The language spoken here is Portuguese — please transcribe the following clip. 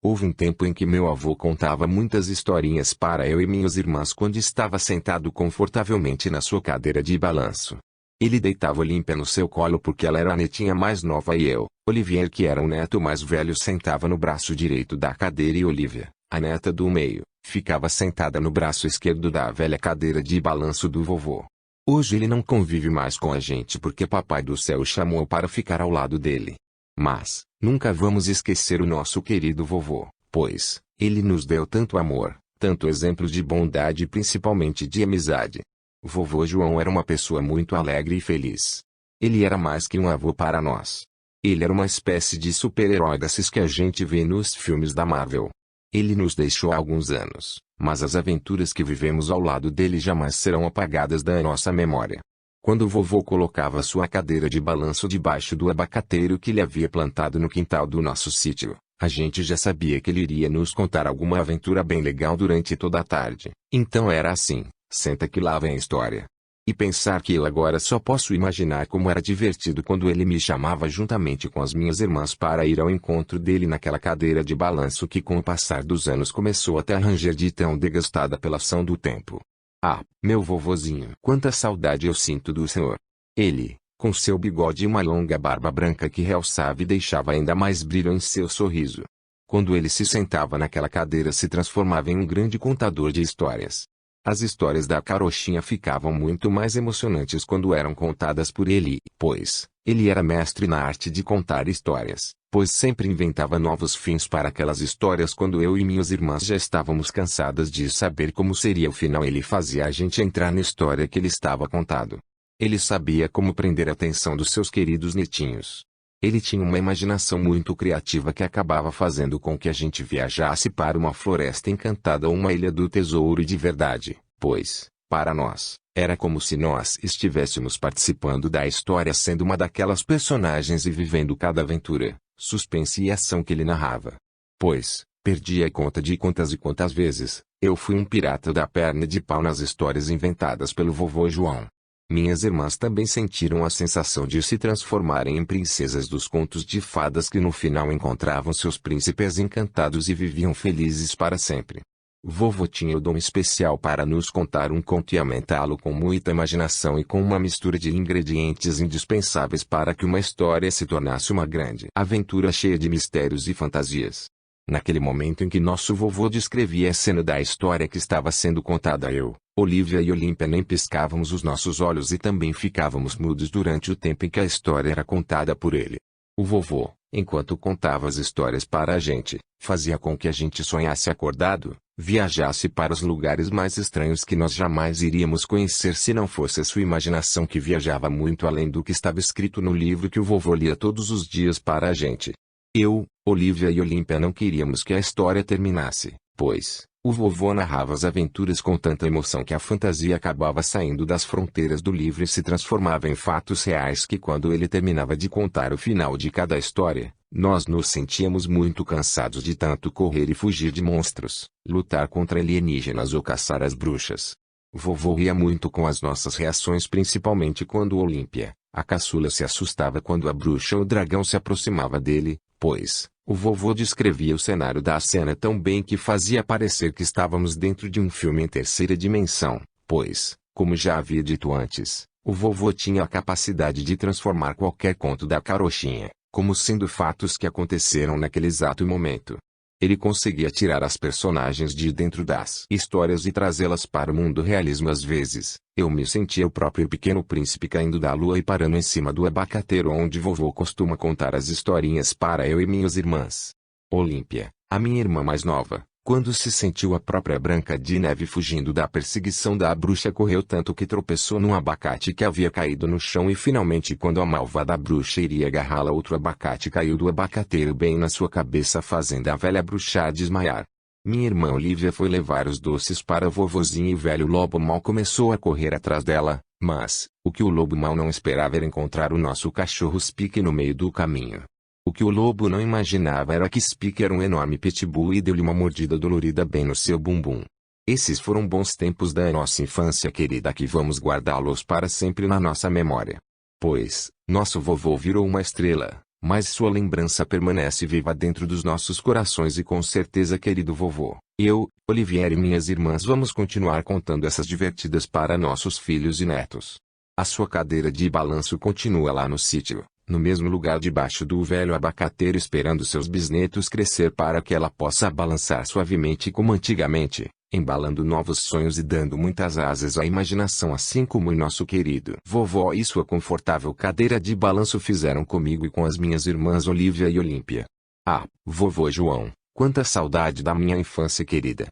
Houve um tempo em que meu avô contava muitas historinhas para eu e minhas irmãs quando estava sentado confortavelmente na sua cadeira de balanço. Ele deitava Olímpia no seu colo porque ela era a netinha mais nova e eu, Olivier, que era o neto mais velho, sentava no braço direito da cadeira e Olivia, a neta do meio, ficava sentada no braço esquerdo da velha cadeira de balanço do vovô. Hoje ele não convive mais com a gente porque Papai do Céu chamou para ficar ao lado dele. Mas, nunca vamos esquecer o nosso querido vovô, pois, ele nos deu tanto amor, tanto exemplo de bondade e principalmente de amizade. Vovô João era uma pessoa muito alegre e feliz. Ele era mais que um avô para nós. Ele era uma espécie de super-herói desses que a gente vê nos filmes da Marvel. Ele nos deixou há alguns anos, mas as aventuras que vivemos ao lado dele jamais serão apagadas da nossa memória. Quando o vovô colocava sua cadeira de balanço debaixo do abacateiro que ele havia plantado no quintal do nosso sítio, a gente já sabia que ele iria nos contar alguma aventura bem legal durante toda a tarde. Então era assim, senta que lá vem a história. E pensar que eu agora só posso imaginar como era divertido quando ele me chamava juntamente com as minhas irmãs para ir ao encontro dele naquela cadeira de balanço que com o passar dos anos começou até a ranger de tão desgastada pela ação do tempo. Ah, meu vovozinho, quanta saudade eu sinto do senhor. Ele, com seu bigode e uma longa barba branca que realçava e deixava ainda mais brilho em seu sorriso. Quando ele se sentava naquela cadeira se transformava em um grande contador de histórias. As histórias da carochinha ficavam muito mais emocionantes quando eram contadas por ele, pois, ele era mestre na arte de contar histórias, pois sempre inventava novos fins para aquelas histórias quando eu e minhas irmãs já estávamos cansadas de saber como seria o final. Ele fazia a gente entrar na história que ele estava contando. Ele sabia como prender a atenção dos seus queridos netinhos. Ele tinha uma imaginação muito criativa que acabava fazendo com que a gente viajasse para uma floresta encantada ou uma ilha do tesouro de verdade, pois, para nós, era como se nós estivéssemos participando da história sendo uma daquelas personagens e vivendo cada aventura, suspense e ação que ele narrava. Pois, perdi a conta de quantas e quantas vezes, eu fui um pirata da perna de pau nas histórias inventadas pelo vovô João. Minhas irmãs também sentiram a sensação de se transformarem em princesas dos contos de fadas que no final encontravam seus príncipes encantados e viviam felizes para sempre. Vovô tinha o dom especial para nos contar um conto e aumentá-lo com muita imaginação e com uma mistura de ingredientes indispensáveis para que uma história se tornasse uma grande aventura cheia de mistérios e fantasias. Naquele momento em que nosso vovô descrevia a cena da história que estava sendo contada, eu, Olivia e Olímpia nem piscávamos os nossos olhos e também ficávamos mudos durante o tempo em que a história era contada por ele. O vovô, enquanto contava as histórias para a gente, fazia com que a gente sonhasse acordado, viajasse para os lugares mais estranhos que nós jamais iríamos conhecer se não fosse a sua imaginação que viajava muito além do que estava escrito no livro que o vovô lia todos os dias para a gente. Eu, Olivia e Olímpia não queríamos que a história terminasse, pois, o vovô narrava as aventuras com tanta emoção que a fantasia acabava saindo das fronteiras do livro e se transformava em fatos reais que quando ele terminava de contar o final de cada história, nós nos sentíamos muito cansados de tanto correr e fugir de monstros, lutar contra alienígenas ou caçar as bruxas. Vovô ria muito com as nossas reações, principalmente quando Olímpia, a caçula, se assustava quando a bruxa ou dragão se aproximava dele, pois, o vovô descrevia o cenário da cena tão bem que fazia parecer que estávamos dentro de um filme em terceira dimensão, pois, como já havia dito antes, o vovô tinha a capacidade de transformar qualquer conto da carochinha, como sendo fatos que aconteceram naquele exato momento. Ele conseguia tirar as personagens de dentro das histórias e trazê-las para o mundo realismo. Às vezes, eu me sentia o próprio Pequeno Príncipe caindo da lua e parando em cima do abacateiro onde vovô costuma contar as historinhas para eu e minhas irmãs. Olímpia, a minha irmã mais nova, quando se sentiu a própria Branca de Neve fugindo da perseguição da bruxa, correu tanto que tropeçou num abacate que havia caído no chão e finalmente, quando a malvada bruxa iria agarrá-la, outro abacate caiu do abacateiro bem na sua cabeça, fazendo a velha bruxa desmaiar. Minha irmã Olivia foi levar os doces para a vovozinha e o velho lobo mau começou a correr atrás dela, mas, o que o lobo mau não esperava era encontrar o nosso cachorro Spike no meio do caminho. O que o lobo não imaginava era que Spike era um enorme pitbull e deu-lhe uma mordida dolorida bem no seu bumbum. Esses foram bons tempos da nossa infância querida que vamos guardá-los para sempre na nossa memória. Pois, nosso vovô virou uma estrela, Mas sua lembrança permanece viva dentro dos nossos corações e com certeza, querido vovô, eu, Olivier e minhas irmãs vamos continuar contando essas divertidas para nossos filhos e netos. A sua cadeira de balanço continua lá no sítio, no mesmo lugar debaixo do velho abacateiro, esperando seus bisnetos crescer para que ela possa balançar suavemente como antigamente, embalando novos sonhos e dando muitas asas à imaginação, assim como nosso querido vovó e sua confortável cadeira de balanço fizeram comigo e com as minhas irmãs Olívia e Olímpia. Ah, vovô João, quanta saudade da minha infância querida!